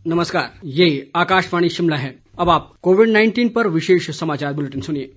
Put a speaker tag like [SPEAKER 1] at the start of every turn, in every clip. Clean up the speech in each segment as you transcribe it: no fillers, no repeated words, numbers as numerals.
[SPEAKER 1] नमस्कार, ये आकाशवाणी शिमला है। अब आप कोविड-19 पर विशेष समाचार बुलेटिन सुनिए।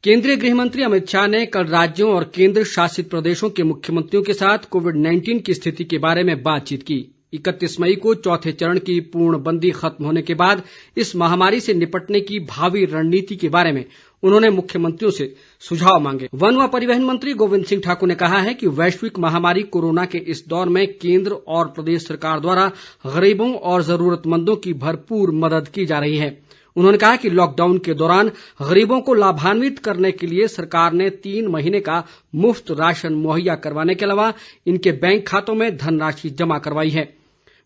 [SPEAKER 1] केंद्रीय गृह मंत्री अमित शाह ने कल राज्यों और केंद्र शासित प्रदेशों के मुख्यमंत्रियों के साथ कोविड-19 की स्थिति के बारे में बातचीत की। 31 मई को चौथे चरण की पूर्णबंदी खत्म होने के बाद इस महामारी से निपटने की भावी रणनीति के बारे में उन्होंने मुख्यमंत्रियों से सुझाव मांगे। वन व परिवहन मंत्री गोविंद सिंह ठाकुर ने कहा है कि वैश्विक महामारी कोरोना के इस दौर में केंद्र और प्रदेश सरकार द्वारा गरीबों और जरूरतमंदों की भरपूर मदद की जा रही है। उन्होंने कहा कि लॉकडाउन के दौरान गरीबों को लाभान्वित करने के लिए सरकार ने 3 महीने का मुफ्त राशन मुहैया करवाने के अलावा इनके बैंक खातों में धनराशि जमा करवाई है।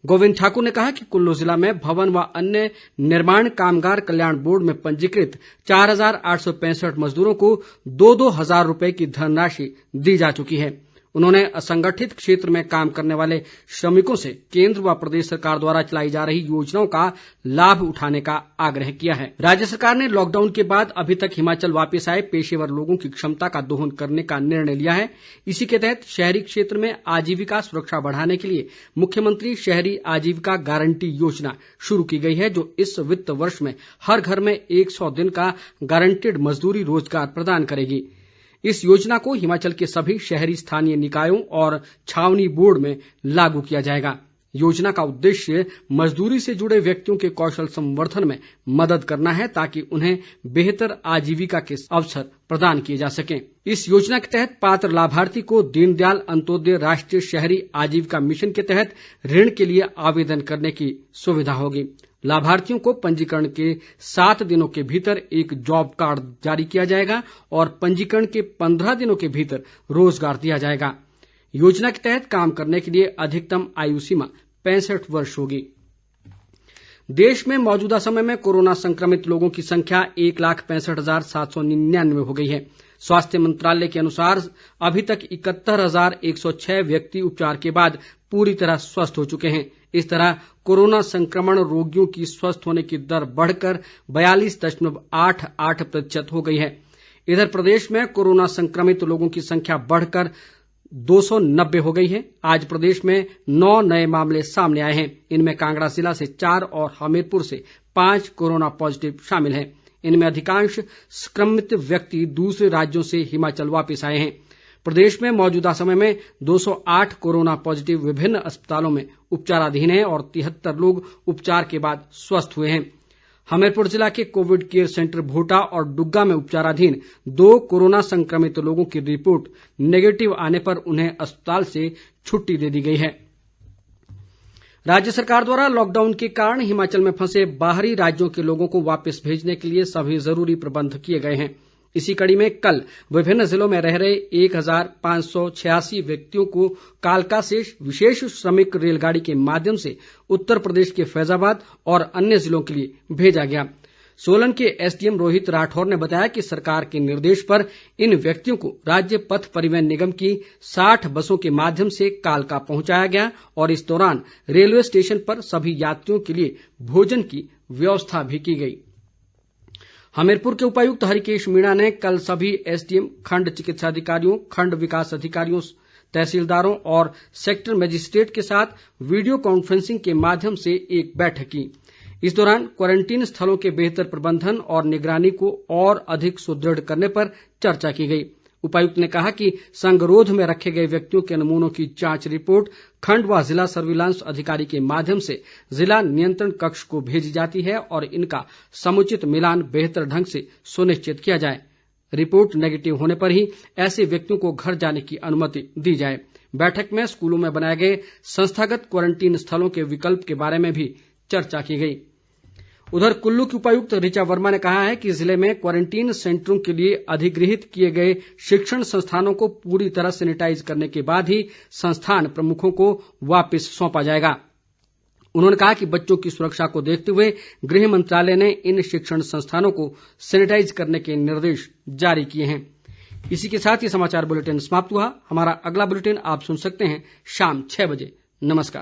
[SPEAKER 1] गोविंद ठाकुर ने कहा कि कुल्लू जिला में भवन व अन्य निर्माण कामगार कल्याण बोर्ड में पंजीकृत 4,865 मजदूरों को 2-2 हजार रुपये की धनराशि दी जा चुकी है। उन्होंने असंगठित क्षेत्र में काम करने वाले श्रमिकों से केंद्र व प्रदेश सरकार द्वारा चलाई जा रही योजनाओं का लाभ उठाने का आग्रह किया है। राज्य सरकार ने लॉकडाउन के बाद अभी तक हिमाचल वापस आए पेशेवर लोगों की क्षमता का दोहन करने का निर्णय लिया है। इसी के तहत शहरी क्षेत्र में आजीविका सुरक्षा बढ़ाने के लिए मुख्यमंत्री शहरी आजीविका गारंटी योजना शुरू की गई है, जो इस वित्त वर्ष में हर घर में 100 दिन का गारंटीड मजदूरी रोजगार प्रदान करेगी। इस योजना को हिमाचल के सभी शहरी स्थानीय निकायों और छावनी बोर्ड में लागू किया जाएगा। योजना का उद्देश्य मजदूरी से जुड़े व्यक्तियों के कौशल संवर्धन में मदद करना है ताकि उन्हें बेहतर आजीविका के अवसर प्रदान किए जा सकें। इस योजना के तहत पात्र लाभार्थी को दीनदयाल अंत्योदय राष्ट्रीय शहरी आजीविका मिशन के तहत ऋण के लिए आवेदन करने की सुविधा होगी। लाभार्थियों को पंजीकरण के 7 दिनों के भीतर एक जॉब कार्ड जारी किया जाएगा और पंजीकरण के 15 दिनों के भीतर रोजगार दिया जाएगा। योजना के तहत काम करने के लिए अधिकतम आयु सीमा 65 वर्ष होगी। देश में मौजूदा समय में कोरोना संक्रमित लोगों की संख्या 1,65,799 हो गई है। स्वास्थ्य मंत्रालय के अनुसार अभी तक 71,106 व्यक्ति उपचार के बाद पूरी तरह स्वस्थ हो चुके हैं। इस तरह कोरोना संक्रमण रोगियों की स्वस्थ होने की दर बढ़कर 42.88% हो गई है। इधर प्रदेश में कोरोना संक्रमित लोगों की संख्या बढ़कर 290 हो गई है। आज प्रदेश में 9 नए मामले सामने आए हैं। इनमें कांगड़ा जिला से 4 और हमीरपुर से 5 कोरोना पॉजिटिव शामिल हैं। इनमें अधिकांश संक्रमित व्यक्ति दूसरे राज्यों से हिमाचल वापस आए हैं। प्रदेश में मौजूदा समय में 208 कोरोना पॉजिटिव विभिन्न अस्पतालों में उपचाराधीन हैं और 73 लोग उपचार के बाद स्वस्थ हुए हैं। हमीरपुर जिला के कोविड केयर सेंटर भोटा और डुग्गा में उपचाराधीन 2 कोरोना संक्रमित लोगों की रिपोर्ट नेगेटिव आने पर उन्हें अस्पताल से छुट्टी दे दी गई है। राज्य सरकार द्वारा लॉकडाउन के कारण हिमाचल में फंसे बाहरी राज्यों के लोगों को वापस भेजने के लिए सभी जरूरी प्रबंध किए गए हैं। इसी कड़ी में कल विभिन्न जिलों में रह रहे 1,586 व्यक्तियों को कालका से विशेष श्रमिक रेलगाड़ी के माध्यम से उत्तर प्रदेश के फैजाबाद और अन्य जिलों के लिए भेजा गया। सोलन के एसडीएम रोहित राठौर ने बताया कि सरकार के निर्देश पर इन व्यक्तियों को राज्य पथ परिवहन निगम की 60 बसों के माध्यम से कालका पहुंचाया गया और इस दौरान रेलवे स्टेशन पर सभी यात्रियों के लिए भोजन की व्यवस्था भी की गई। हमीरपुर के उपायुक्त हरिकेश मीणा ने कल सभी एसडीएम, खंड चिकित्सा अधिकारियों, खंड विकास अधिकारियों, तहसीलदारों और सेक्टर मजिस्ट्रेट के साथ वीडियो कॉन्फ्रेंसिंग के माध्यम से एक बैठक की। इस दौरान क्वारंटीन स्थलों के बेहतर प्रबंधन और निगरानी को और अधिक सुदृढ़ करने पर चर्चा की गई। उपायुक्त ने कहा कि संगरोध में रखे गए व्यक्तियों के नमूनों की जांच रिपोर्ट खंड व जिला सर्विलांस अधिकारी के माध्यम से जिला नियंत्रण कक्ष को भेजी जाती है और इनका समुचित मिलान बेहतर ढंग से सुनिश्चित किया जाए। रिपोर्ट नेगेटिव होने पर ही ऐसे व्यक्तियों को घर जाने की अनुमति दी जाए। बैठक में स्कूलों में बनाए गए संस्थागत क्वारंटीन स्थलों के विकल्प के बारे में भी चर्चा की गई। उधर कुल्लू की उपायुक्त ऋचा वर्मा ने कहा है कि जिले में क्वारंटीन सेंटरों के लिए अधिगृहित किए गए शिक्षण संस्थानों को पूरी तरह सैनिटाइज करने के बाद ही संस्थान प्रमुखों को वापस सौंपा जाएगा। उन्होंने कहा कि बच्चों की सुरक्षा को देखते हुए गृह मंत्रालय ने इन शिक्षण संस्थानों को सैनिटाइज करने के निर्देश जारी किए हैं। इसी के साथ ये समाचार बुलेटिन समाप्त हुआ। हमारा अगला बुलेटिन आप सुन सकते हैं शाम 6 बजे। नमस्कार।